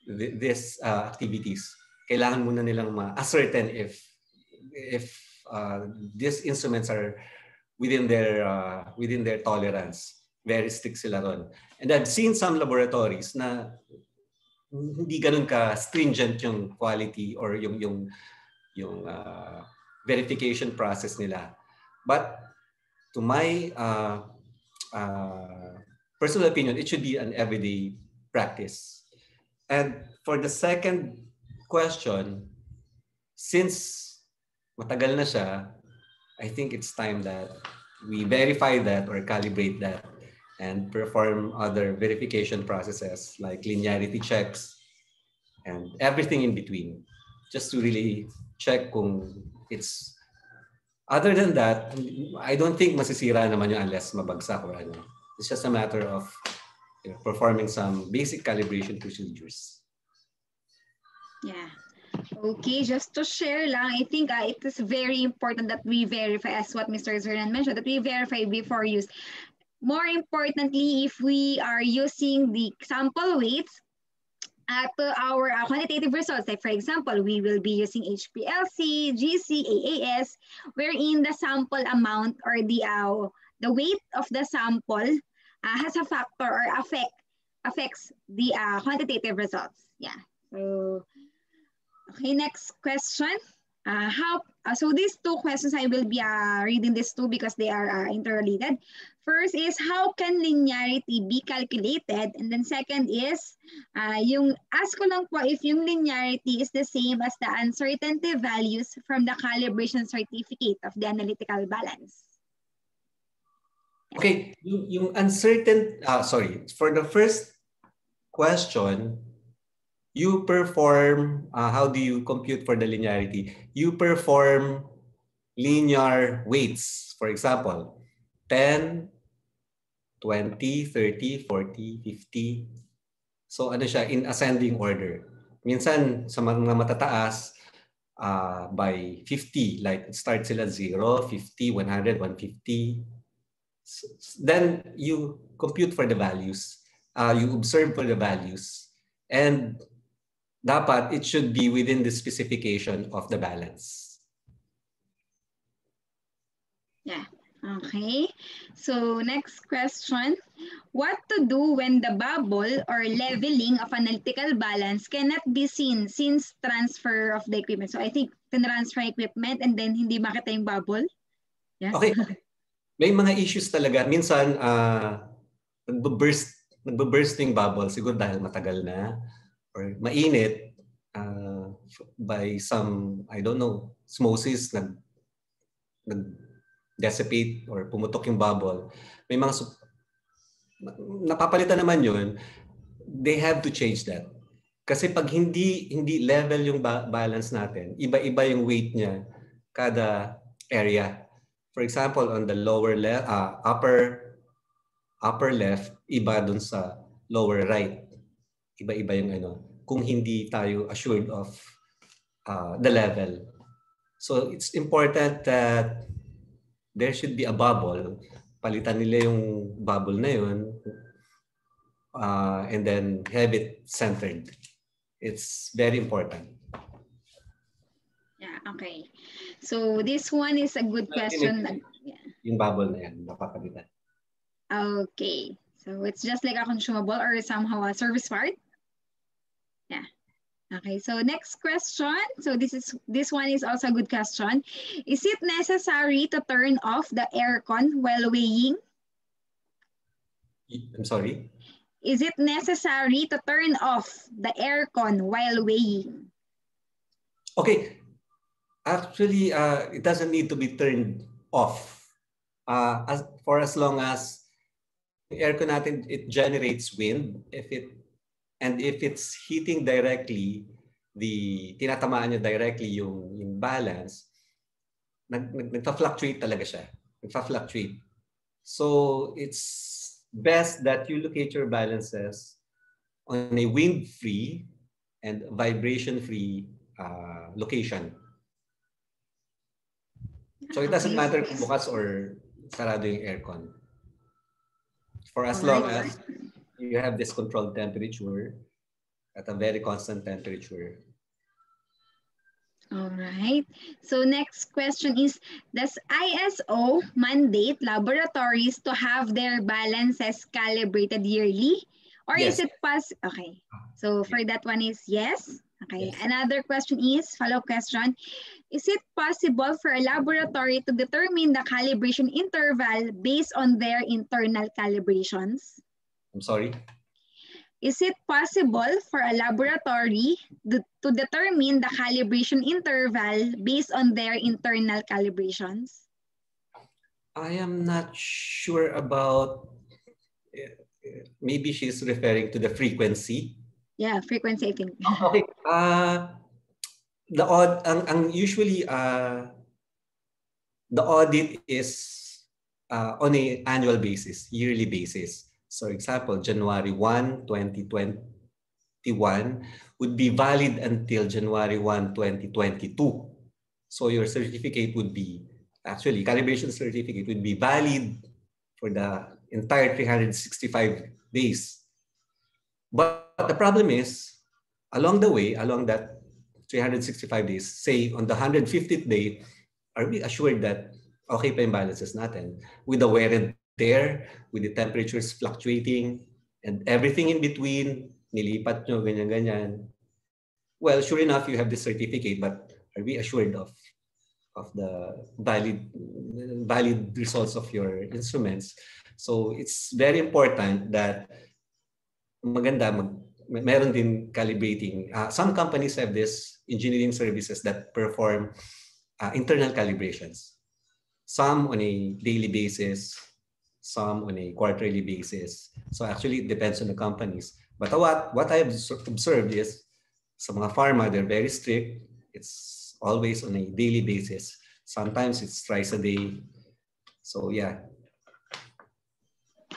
these activities. Kailangan muna nilang ma-ascertain if these instruments are within their tolerance. Very strict sila ron. And I've seen some laboratories na hindi ganun ka stringent yung quality or yung verification process nila. But to my personal opinion, it should be an everyday practice. And for the second question, since matagal na siya, I think it's time that we verify that or calibrate that and perform other verification processes like linearity checks and everything in between, just to really check kung it's. Other than that, I don't think masisira naman yun unless mabagsak or ano. It's just a matter of performing some basic calibration procedures. Yeah. Okay, just to share lang, I think it is very important that we verify, as what Mr. Zernan mentioned, that we verify before use. More importantly, if we are using the sample weights, to our quantitative results. Like for example, we will be using HPLC, GC, AAS, wherein the sample amount or the weight of the sample has a factor or affects the quantitative results. Yeah. So, okay, next question. So these two questions, I will be reading these two because they are interrelated. First is, how can linearity be calculated? And then second is, ask ko lang po if yung linearity is the same as the uncertainty values from the calibration certificate of the analytical balance. Okay, yung uncertain, sorry, for the first question, you perform, how do you compute for the linearity? You perform linear weights. For example, 10, 20, 30, 40, 50. So ano siya, in ascending order. Minsan sa mga matataas, by 50, like start sila 0, 50, 100, 150. Then you compute for the values. You observe for the values. And dapat it should be within the specification of the balance. Yeah. Okay. So next question. What to do when the bubble or leveling of analytical balance cannot be seen since transfer of the equipment? So I think transfer equipment and then hindi makita yung bubble. Yes. Okay. May mga issues talaga. Minsan, nagbo-burst yung bubble siguro dahil matagal na or mainit by some, I don't know, osmosis, nag-dissipate or pumutok yung bubble. May mga napapalitan naman yun, they have to change that. Kasi pag hindi level yung balance natin, iba-iba yung weight niya kada area. For example, on the lower left, upper left, iba dun sa lower right. Iba-iba yung ano. Kung hindi tayo assured of the level. So it's important that there should be a bubble. Palitan nila yung bubble na yun and then have it centered. It's very important. Yeah, okay. So this one is a good question. Yeah. Yung bubble na yan, napapalitan. Okay. So it's just like a consumable or somehow a service part. Yeah. Okay, so next question. So this one is also a good question. Is it necessary to turn off the aircon while weighing? I'm sorry? Is it necessary to turn off the aircon while weighing? Okay. Actually, it doesn't need to be turned off. For as long as the aircon natin, it generates wind. If it's heating directly, tinatamaan niya directly yung balance, nagfa-fluctuate talaga siya. Nagfa-fluctuate. So it's best that you locate your balances on a wind-free and vibration-free location. So it doesn't matter kung bukas or sarado yung aircon. For as long as you have this controlled temperature at a very constant temperature. All right. So next question is, does ISO mandate laboratories to have their balances calibrated yearly? Or Yes. is it okay. So for that one is yes. Okay. Yes. Another question is, follow-up question. Is it possible for a laboratory to determine the calibration interval based on their internal calibrations? I'm sorry? Is it possible for a laboratory to determine the calibration interval based on their internal calibrations? I am not sure about, maybe she's referring to the frequency. Yeah, frequency, I think. Okay. Usually the audit is on an annual basis, yearly basis. So example, January 1, 2021 would be valid until January 1, 2022. So your certificate would be, actually calibration certificate would be valid for the entire 365 days. But the problem is, along the way, along that 365 days, say on the 150th day, are we assured that okay pa yung balances natin with the wear and tear, with the temperatures fluctuating, and everything in between, nilipat nyo, ganyan-ganyan. Well, sure enough, you have this certificate, but are we assured of the valid results of your instruments? So it's very important that maganda meron din calibrating. Some companies have this engineering services that perform internal calibrations. Some on a daily basis, some on a quarterly basis. So actually, it depends on the companies. But what I've observed is, sa mga pharma, they're very strict. It's always on a daily basis. Sometimes it's thrice a day. So yeah.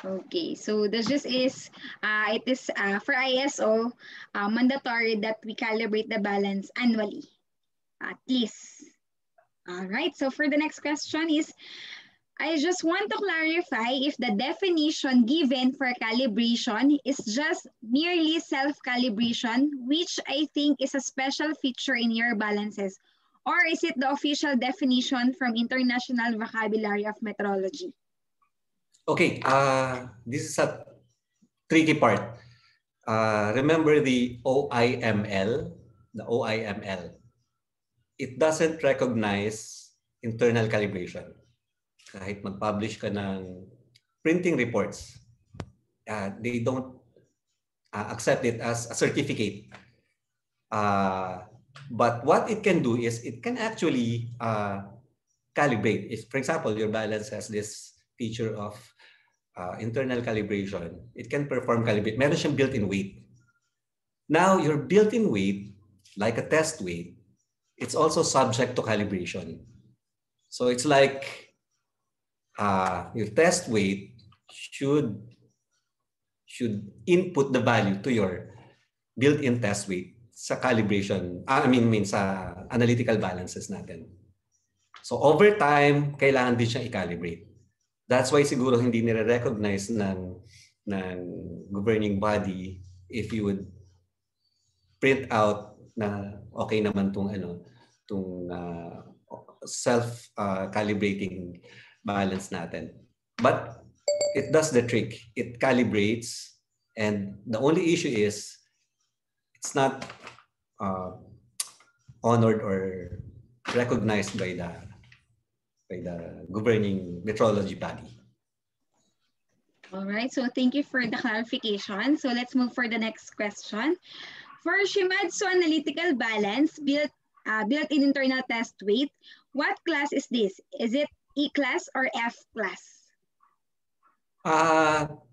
Okay, so this just is, it is for ISO, mandatory that we calibrate the balance annually, at least. All right, so for the next question is, I just want to clarify if the definition given for calibration is just merely self-calibration, which I think is a special feature in your balances, or is it the official definition from International Vocabulary of Metrology? Okay, this is a tricky part. Remember the OIML, the OIML. It doesn't recognize internal calibration. Kahit mag-publish ka ng printing reports, they don't accept it as a certificate. But what it can do is it can actually calibrate. If, for example, your balance has this feature of internal calibration, it can perform calibrate. Meron siyang built-in weight. Now, your built-in weight, like a test weight, it's also subject to calibration. So it's like your test weight should input the value to your built-in test weight sa calibration, sa analytical balances natin. So over time, kailangan din siyang i-calibrate. That's why siguro hindi nire-recognize ng governing body if you would print out na okay naman tong self-calibrating balance natin. But it does the trick. It calibrates, and the only issue is it's not honored or recognized by the governing metrology body. All right, so thank you for the clarification. So let's move for the next question. For Shimadzu analytical balance built-in internal test weight, what class is this? Is it E class or F class?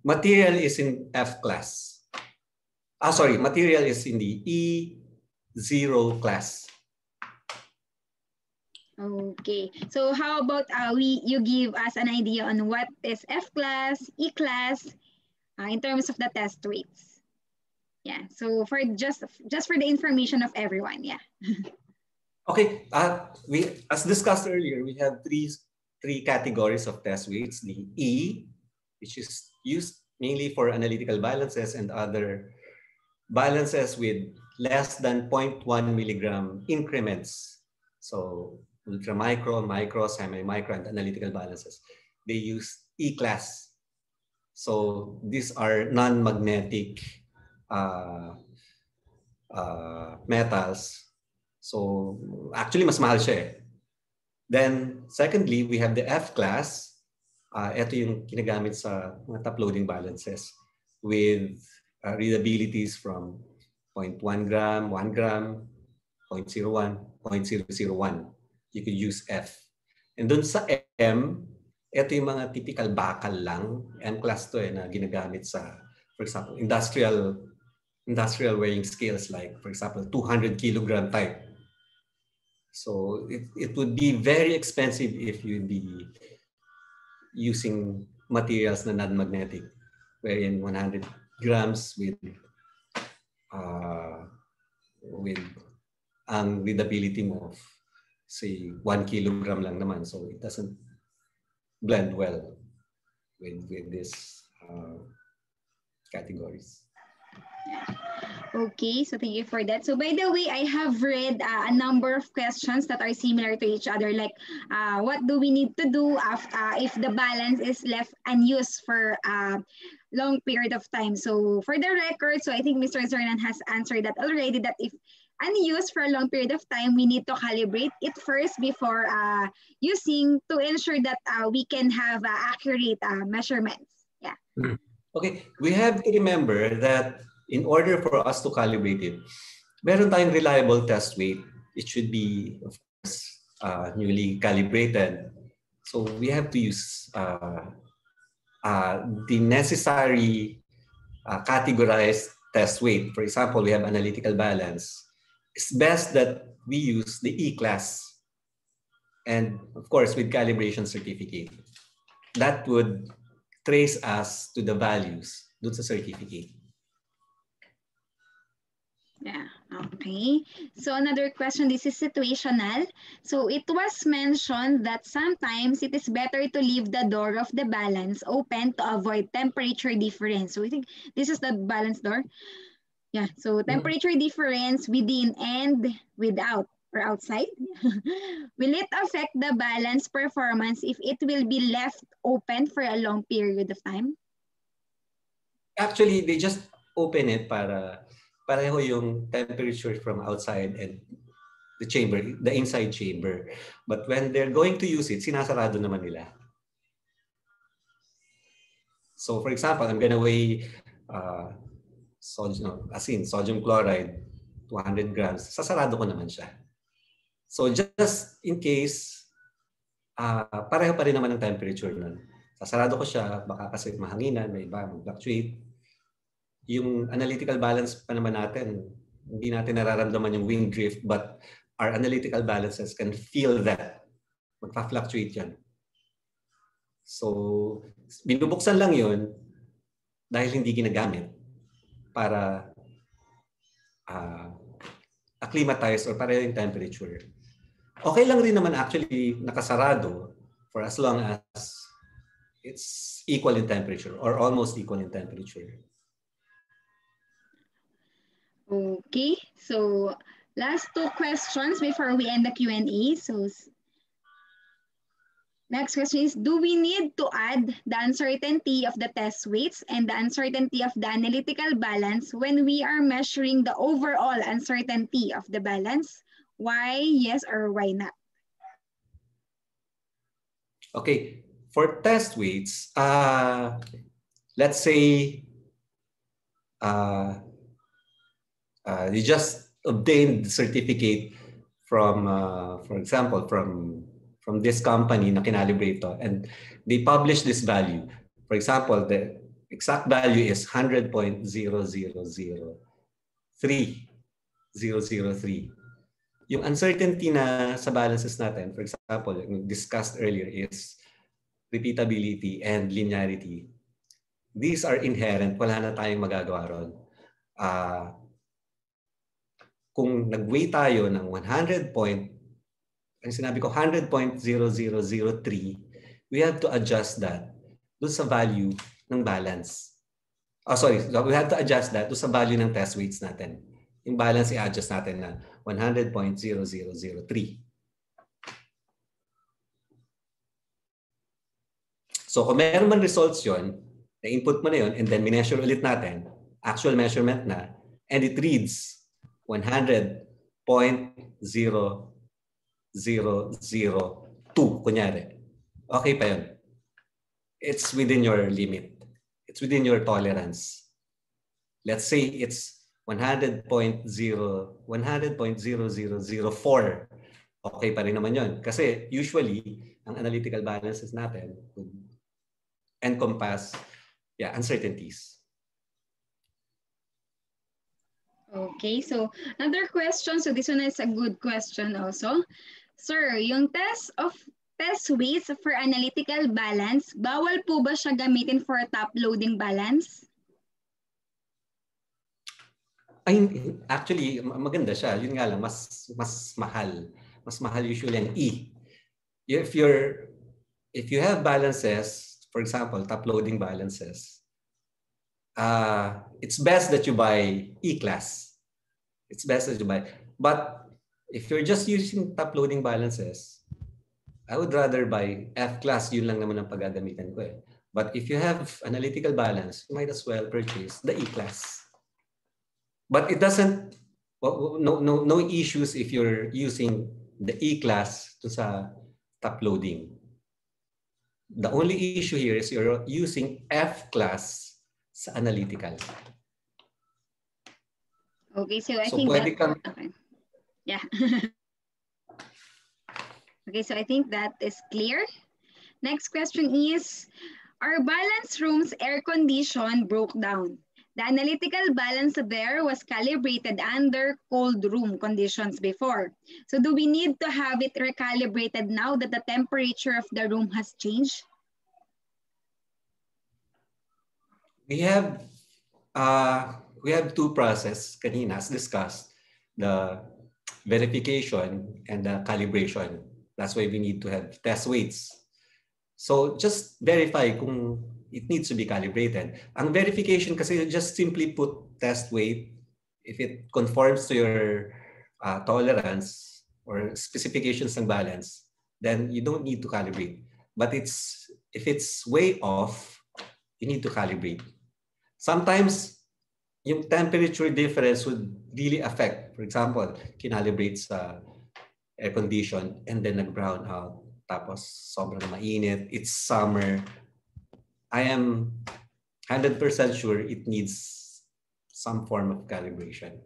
Material is in F class. Material is in the E0 class. Okay, so how about you give us an idea on what is F class, E class, in terms of the test weights? Yeah, so for just for the information of everyone, yeah. Okay, we, as discussed earlier, we have three categories of test weights. The E, which is used mainly for analytical balances and other balances with less than 0.1 milligram increments. So ultramicro, micro, semi-micro, and analytical balances. They use E class. So these are non-magnetic metals. So actually mas mahal siya eh. Then secondly, we have the F class. Ito yung ginagamit sa mga top loading balances with readabilities from 0.1 gram, 1 gram, 0.01, 0.001. You could use F. And dun sa M, ito yung mga typical bakal lang. M class to na ginagamit sa, for example, industrial weighing scales like, for example, 200 kilogram type. So it would be very expensive if you'd be using materials na non-magnetic, wherein 100 grams with ang readability mo of, say, 1 kilogram lang naman. So it doesn't blend well with these categories. Okay, so thank you for that. So by the way, I have read a number of questions that are similar to each other, like what do we need to do if the balance is left unused for a long period of time? So for the record, so I think Mr. Zernan has answered that already, that if unused for a long period of time, we need to calibrate it first before using, to ensure that we can have accurate measurements. Yeah. Okay, we have to remember that in order for us to calibrate it, meron tayong reliable test weight. It should be, of course, newly calibrated. So we have to use the necessary categorized test weight. For example, we have analytical balance. It's best that we use the E-class and, of course, with calibration certificate. That would trace us to the values dun sa certificate. Yeah, okay. So another question, this is situational. So it was mentioned that sometimes it is better to leave the door of the balance open to avoid temperature difference. So I think this is the balance door. Yeah, so temperature difference within and without or outside. Will it affect the balance performance if it will be left open for a long period of time? Actually, they just open it para pareho yung temperature from outside and the chamber, the inside chamber. But when they're going to use it, sinasarado naman nila. So for example, I'm gonna weigh sodium chloride, 200 grams. Sasarado ko naman siya. So just in case, pareho pa rin naman ang temperature nun. Sasarado ko siya, baka kasi mahanginan, may iba, mag-fluctuate. Yung analytical balance pa naman natin, hindi natin nararamdaman yung wind drift, but our analytical balances can feel that. Magpa-fluctuate yan. So, binubuksan lang yun dahil hindi ginagamit para acclimatize or pareho yung temperature. Okay lang rin naman actually nakasarado for as long as it's equal in temperature or almost equal in temperature. Okay, so last two questions before we end the Q&A. So next question is, do we need to add the uncertainty of the test weights and the uncertainty of the analytical balance when we are measuring the overall uncertainty of the balance? Why yes or why not? Okay, for test weights, let's say you just obtained the certificate from, for example, from this company na Calibrate, and they publish this value. For example, the exact value is 100.0003003. Yung uncertainty na sa balances natin, for example, yung discussed earlier, is repeatability and linearity. These are inherent, wala na tayong magagawa ron. Kung nag-weigh tayo ng 100 100.0003, we have to adjust that doon sa value ng balance. We have to adjust that doon sa value ng test weights natin. Yung balance i-adjust natin na 100.0003. So kung meron man results yon, na-input mo na yon, and then mineasure ulit natin, actual measurement na, and it reads 100.0002, kunyari. Okay pa yun. It's within your limit. It's within your tolerance. Let's say it's 100.0004. Okay pa rin naman yun. Kasi usually, ang analytical balances natin would encompass uncertainties. Okay, so another question. So this one is a good question also. Sir, yung test weights for analytical balance, bawal po ba siya gamitin for top loading balance? Actually, maganda siya. Yun nga lang, mas mahal. Mas mahal usually ang E. If you have balances, for example, top loading balances, it's best that you buy E-class. It's best that you buy. But if you're just using top loading balances, I would rather buy F-class. Yun lang naman ang paggagamitan ko eh. But if you have analytical balance, you might as well purchase the E-class. But it doesn't, no issues if you're using the E-class to sa top loading. The only issue here is you're using F-class sa analytical. Okay, so I think that, okay. Yeah. Okay, so I think that is clear. Next question is, our balance room's air condition broke down. The analytical balance there was calibrated under cold room conditions before. So do we need to have it recalibrated now that the temperature of the room has changed? We have two processes kanina as discussed, the verification and the calibration. That's why we need to have test weights. So just verify kung it needs to be calibrated. Ang verification kasi just simply put test weight. If it conforms to your tolerance or specifications ng balance, then you don't need to calibrate. But if it's way off, you need to calibrate. Sometimes, yung temperature difference would really affect. For example, kinalibrate sa air condition and then nag-brown out. Tapos sobrang mainit, it's summer. I am 100% sure it needs some form of calibration.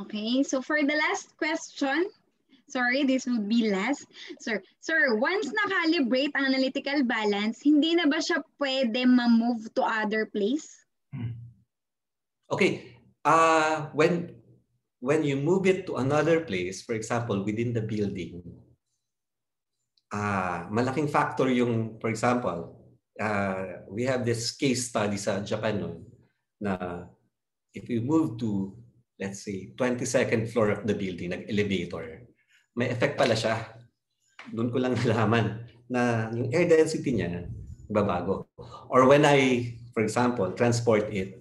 Okay, so for the last question, sorry, this would be last. Sir, once na-calibrate ang analytical balance, hindi na ba siya pwede ma-move to other place? Okay, when you move it to another place, for example, within the building, malaking factor yung, for example, we have this case study sa Japan nun, na if you move to, let's say, 22nd floor of the building, nag-elevator, may effect pala siya. Doon ko lang nalaman na yung air density niya babago. Or when I, for example, transport it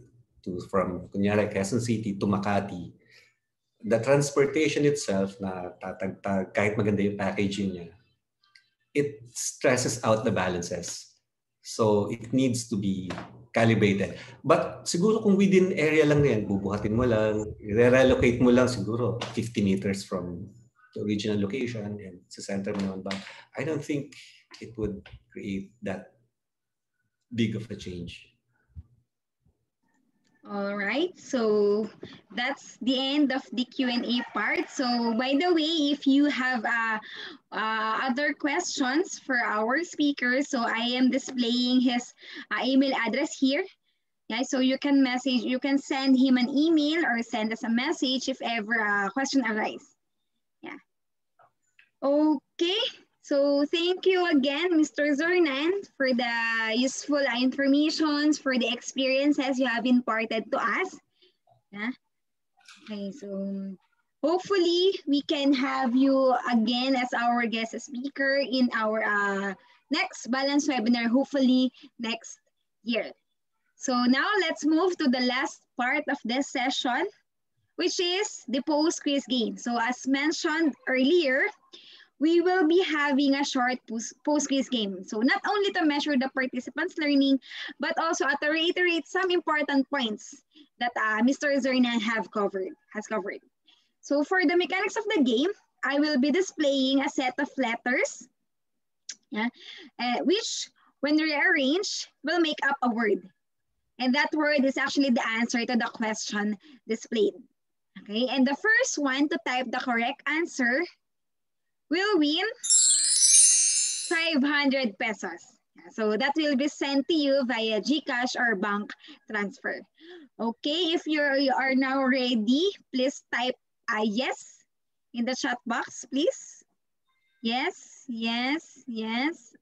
from kunyari Quezon City to Makati, the transportation itself na tatagtag, kahit maganda yung packaging niya, it stresses out the balances. So it needs to be calibrated. But siguro kung within area lang na yan, bubuhatin mo lang, re-relocate mo lang siguro 50 meters from the original location and sa center mo naman. But I don't think it would create that big of a change. All right, so that's the end of the Q&A part. So by the way, if you have other questions for our speaker, so I am displaying his email address here. Yeah, so you can send him an email or send us a message if ever a question arises. Yeah. Okay. So thank you again, Mr. Zornan, for the useful information, for the experiences you have imparted to us. Yeah. Okay, so hopefully we can have you again as our guest speaker in our next balance webinar, hopefully next year. So now let's move to the last part of this session, which is the post-quiz game. So as mentioned earlier, we will be having a short post-quiz game. So not only to measure the participants' learning, but also to reiterate some important points that Mr. Zornan has covered. So for the mechanics of the game, I will be displaying a set of letters, which when rearranged will make up a word. And that word is actually the answer to the question displayed. Okay, and the first one to type the correct answer will win 500 pesos. So that will be sent to you via GCash or bank transfer. Okay, if you are now ready, please type yes in the chat box, please. Yes, yes, yes.